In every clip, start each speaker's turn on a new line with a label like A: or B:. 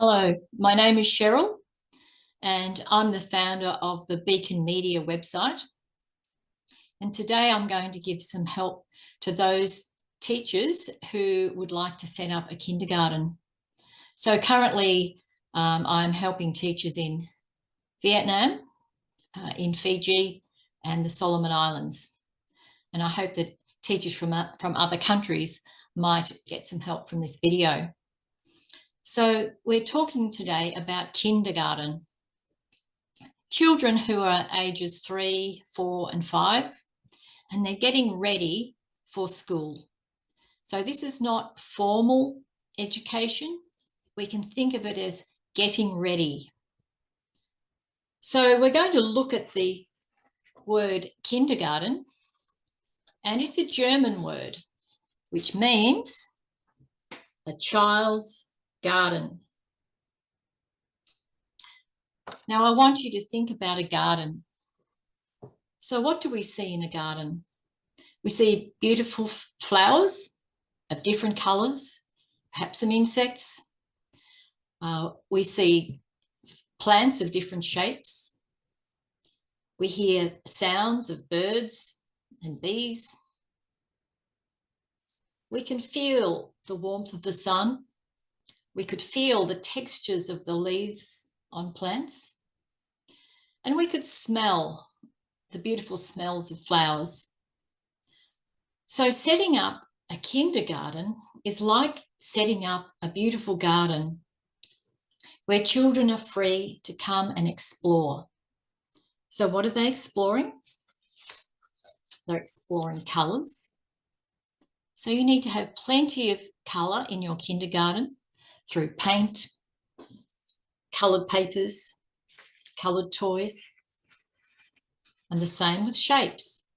A: Hello, my name is Cheryl and I'm the founder of the Beacon Media website. And today I'm going to give some help to those teachers who would like to set up a kindergarten. So currently I'm helping teachers in Vietnam, in Fiji and the Solomon Islands. And I hope that teachers from other countries might get some help from this video. So we're talking today about kindergarten. Children who are ages 3, 4 and 5, and they're getting ready for school. So this is not formal education. We can think of it as getting ready. So we're going to look at the word kindergarten, and it's a German word, which means a child's garden. Now, I want you to think about a garden. So what do we see in a garden? We see beautiful flowers of different colours, perhaps some insects. We see plants of different shapes. We hear sounds of birds and bees. We can feel the warmth of the sun. We could feel the textures of the leaves on plants. And we could smell the beautiful smells of flowers. So setting up a kindergarten is like setting up a beautiful garden where children are free to come and explore. So what are they exploring? They're exploring colours. So you need to have plenty of colour in your kindergarten through paint, coloured papers, coloured toys, and the same with shapes.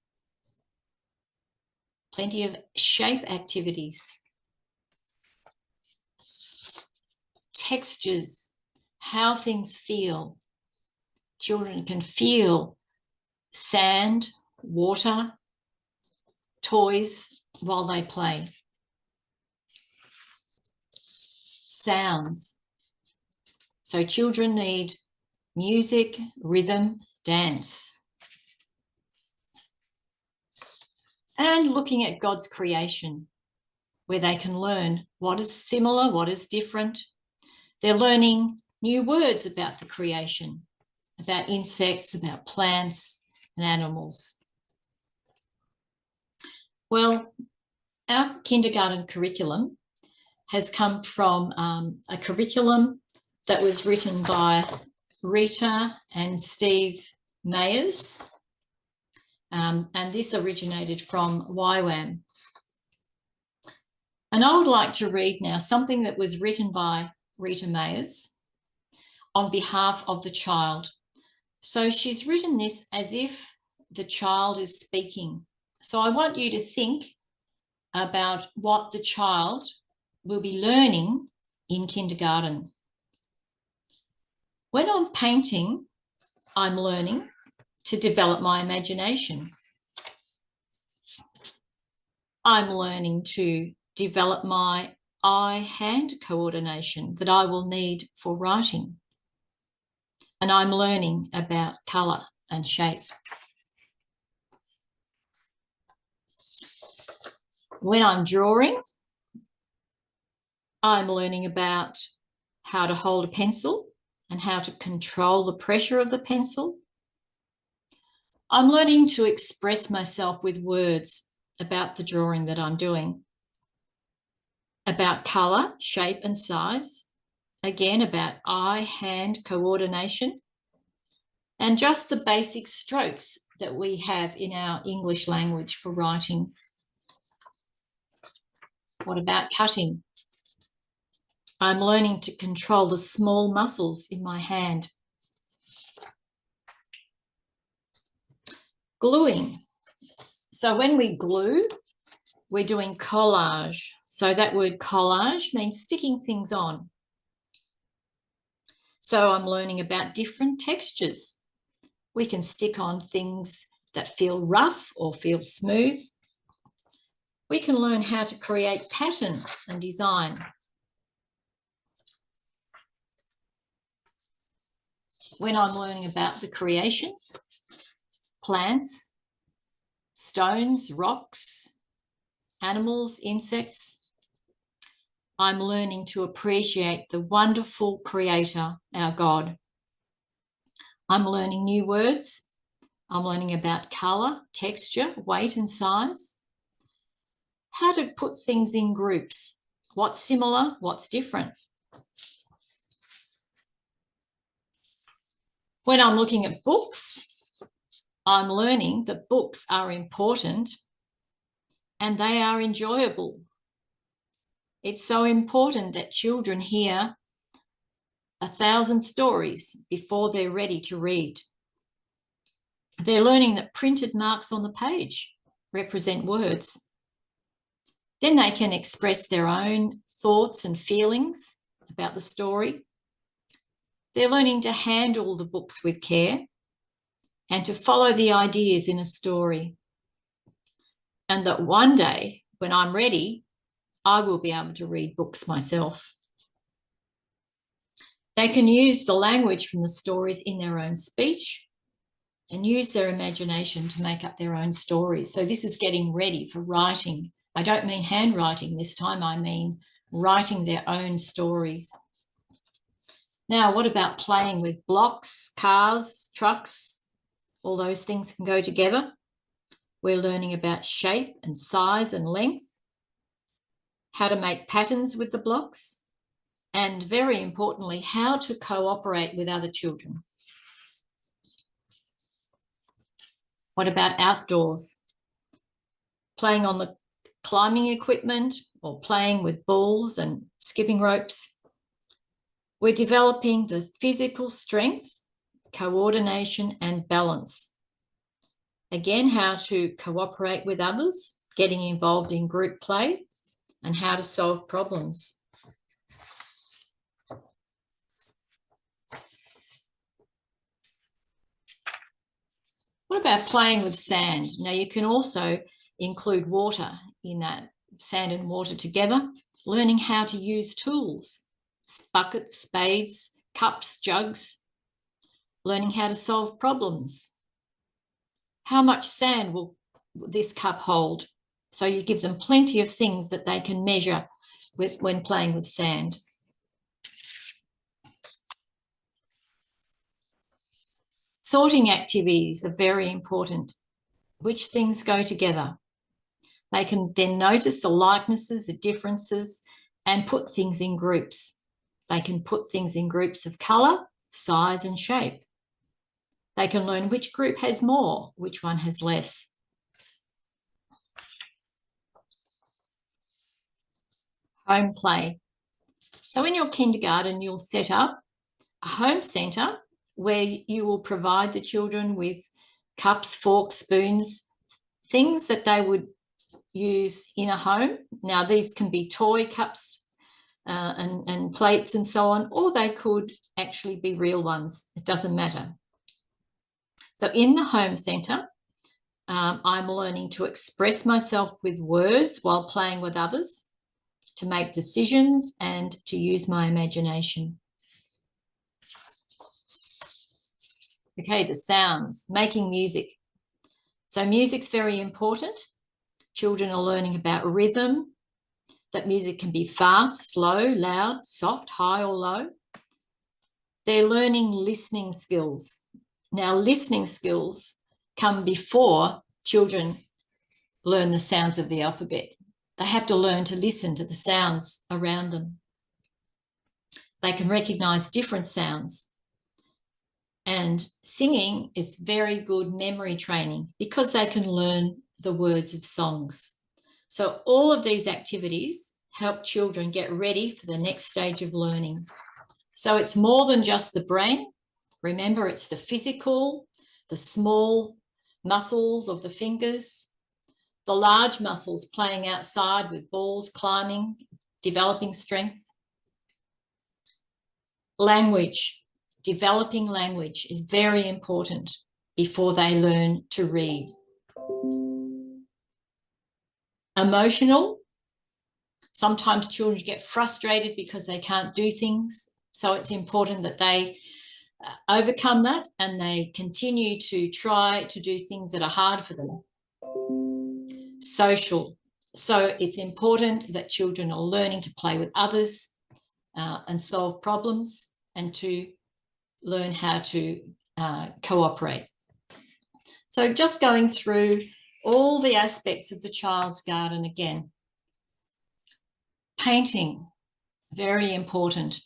A: Plenty of shape activities. Textures, how things feel. Children can feel sand, water, toys while they play. Sounds. So children need music, rhythm, dance. And looking at God's creation, where they can learn what is similar, what is different. They're learning new words about the creation, about insects, about plants and animals. Well, our kindergarten curriculum has come from a curriculum that was written by Rita and Steve Mayers, and this originated from YWAM. And I would like to read now something that was written by Rita Mayers on behalf of the child. So she's written this as if the child is speaking. So I want you to think about what the child will be learning in kindergarten. When I'm painting, I'm learning to develop my imagination. I'm learning to develop my eye-hand coordination that I will need for writing. And I'm learning about colour and shape. When I'm drawing, I'm learning about how to hold a pencil and how to control the pressure of the pencil. I'm learning to express myself with words about the drawing that I'm doing, about colour, shape and size, again about eye-hand coordination, and just the basic strokes that we have in our English language for writing. What about cutting? I'm learning to control the small muscles in my hand. Gluing. So when we glue, we're doing collage. So that word collage means sticking things on. So I'm learning about different textures. We can stick on things that feel rough or feel smooth. We can learn how to create pattern and design. when I'm learning about the creation, plants, stones, rocks, animals, insects, I'm learning to appreciate the wonderful Creator, our God. I'm learning new words. I'm learning about colour, texture, weight and size. How to put things in groups. What's similar, what's different. When I'm looking at books, I'm learning that books are important and they are enjoyable. It's so important that children hear 1,000 stories before they're ready to read. They're learning that printed marks on the page represent words. Then they can express their own thoughts and feelings about the story. They're learning to handle the books with care and to follow the ideas in a story. And that one day, when I'm ready, I will be able to read books myself. They can use the language from the stories in their own speech and use their imagination to make up their own stories. So this is getting ready for writing. I don't mean handwriting this time, I mean writing their own stories. Now, what about playing with blocks, cars, trucks? All those things can go together. We're learning about shape and size and length, how to make patterns with the blocks, and very importantly, how to cooperate with other children. What about outdoors? Playing on the climbing equipment or playing with balls and skipping ropes. We're developing the physical strength, coordination and balance. Again, how to cooperate with others, getting involved in group play, and how to solve problems. What about playing with sand? Now, you can also include water in that, sand and water together, learning how to use tools, buckets, spades, cups, jugs, learning how to solve problems. How much sand will this cup hold? So you give them plenty of things that they can measure with when playing with sand. Sorting activities are very important. Which things go together? They can then notice the likenesses, the differences, and put things in groups. They can put things in groups of colour, size and shape. They can learn which group has more, which one has less. Home play. So in your kindergarten, you'll set up a home centre where you will provide the children with cups, forks, spoons, things that they would use in a home. Now, these can be toy cups and plates and so on, or they could actually be real ones. It doesn't matter. So in the home centre, I'm learning to express myself with words while playing with others, to make decisions and to use my imagination. Okay, the sounds, making music. So music's very important. Children are learning about rhythm, that music can be fast, slow, loud, soft, high or low. They're learning listening skills. Now, listening skills come before children learn the sounds of the alphabet. They have to learn to listen to the sounds around them. They can recognise different sounds. And singing is very good memory training because they can learn the words of songs. So all of these activities help children get ready for the next stage of learning. So it's more than just the brain. Remember, it's the physical, the small muscles of the fingers, the large muscles playing outside with balls, climbing, developing strength. Language, developing language is very important before they learn to read. Emotional, sometimes children get frustrated because they can't do things. So it's important that they overcome that, and they continue to try to do things that are hard for them. Social. So it's important that children are learning to play with others and solve problems, and to learn how to cooperate. So just going through all the aspects of the child's garden again. Painting, very important.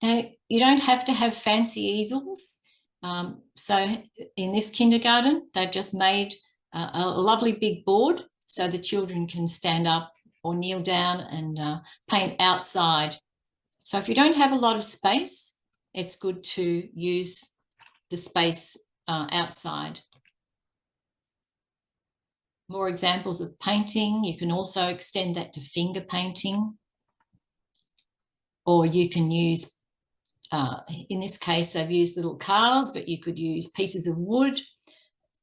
A: Now, you don't have to have fancy easels. So in this kindergarten, they've just made a lovely big board so the children can stand up or kneel down and paint outside. So if you don't have a lot of space, it's good to use the space outside. More examples of painting. You can also extend that to finger painting, or you can use, in this case, they've used little cars, but you could use pieces of wood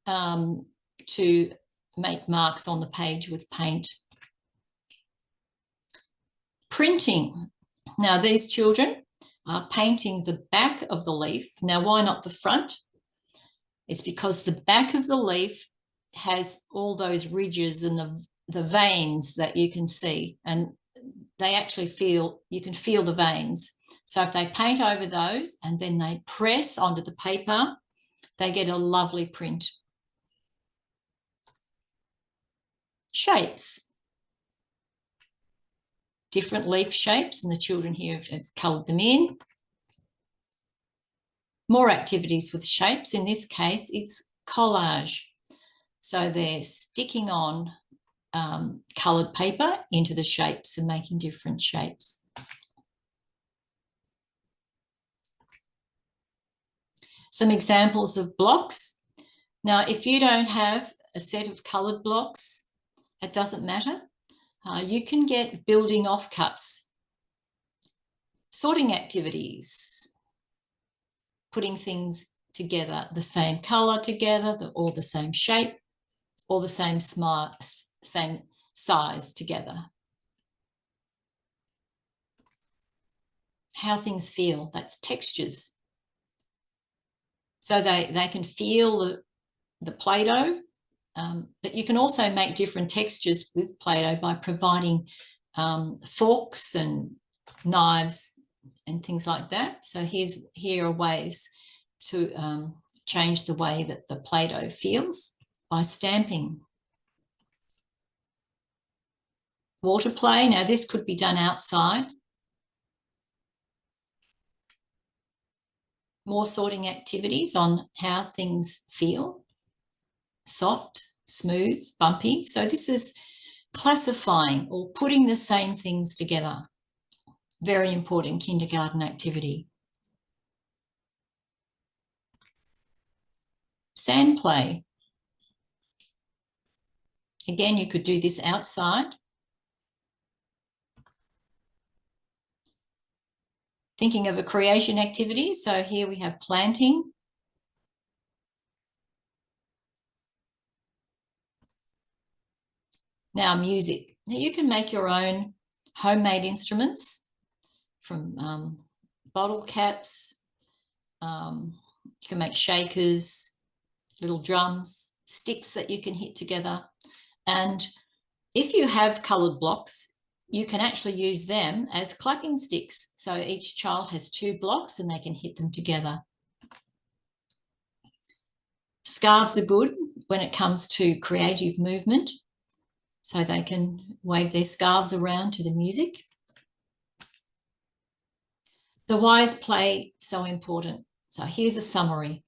A: to make marks on the page with paint. Printing. Now, these children are painting the back of the leaf. Now, why not the front? It's because the back of the leaf has all those ridges and the veins that you can see, and they actually you can feel the veins. So if they paint over those and then they press onto the paper, they get a lovely print. Shapes. Different leaf shapes, and the children here have coloured them in. More activities with shapes. In this case, it's collage. So they're sticking on coloured paper into the shapes and making different shapes. Some examples of blocks. Now, if you don't have a set of coloured blocks, it doesn't matter. You can get building offcuts, sorting activities, putting things together, the same colour together, or the same shape, or the same size together. How things feel, that's textures. So they can feel the Play-Doh, but you can also make different textures with Play-Doh by providing forks and knives and things like that. So here are ways to change the way that the Play-Doh feels by stamping. Water play. Now, this could be done outside. More sorting activities on how things feel. Soft, smooth, bumpy. So this is classifying or putting the same things together. Very important kindergarten activity. Sand play. Again, you could do this outside. Thinking of a creation activity. So here we have planting. Now, music. Now, you can make your own homemade instruments from bottle caps. You can make shakers, little drums, sticks that you can hit together. And if you have coloured blocks, you can actually use them as clapping sticks. So each child has 2 blocks and they can hit them together. Scarves are good when it comes to creative movement. So they can wave their scarves around to the music. So why is play so important? So here's a summary.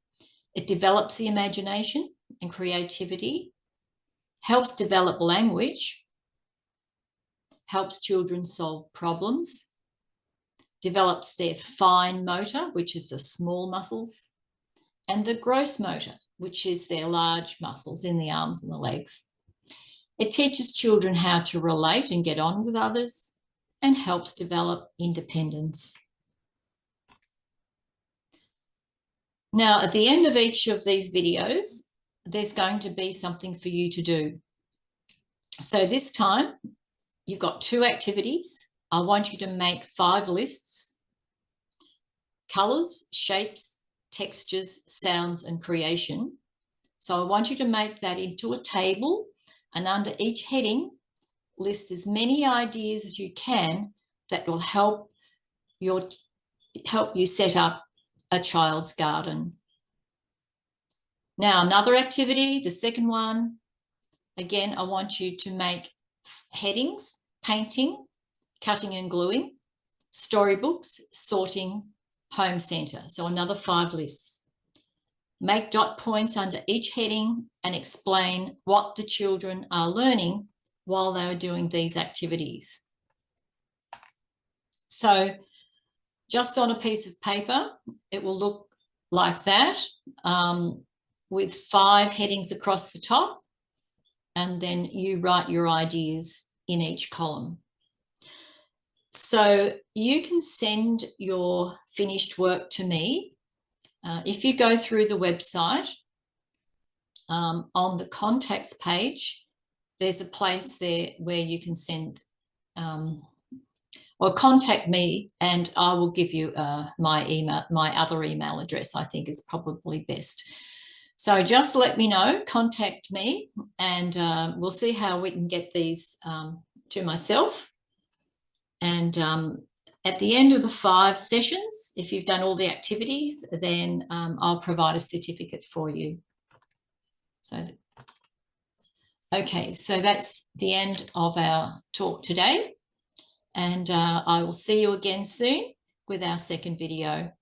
A: It develops the imagination and creativity, helps develop language, helps children solve problems, develops their fine motor, which is the small muscles, and the gross motor, which is their large muscles in the arms and the legs. It teaches children how to relate and get on with others, and helps develop independence. Now, at the end of each of these videos, there's going to be something for you to do. So this time, you've got 2 activities. I want you to make 5 lists: colours, shapes, textures, sounds, and creation. So I want you to make that into a table, and under each heading, list as many ideas as you can that will help you set up a child's garden. Now, another activity, the second one, again, I want you to make headings: painting, cutting and gluing, storybooks, sorting, home centre. So another 5 lists. Make dot points under each heading and explain what the children are learning while they are doing these activities. So just on a piece of paper, it will look like that, with 5 headings across the top, and then you write your ideas in each column. So you can send your finished work to me. If you go through the website, on the contacts page, there's a place there where you can send or contact me, and I will give you my other email address. I think is probably best. So just let me know, contact me, and we'll see how we can get these to myself. And at the end of the 5 sessions, if you've done all the activities, then I'll provide a certificate for you. So, okay, so that's the end of our talk today. And I will see you again soon with our second video.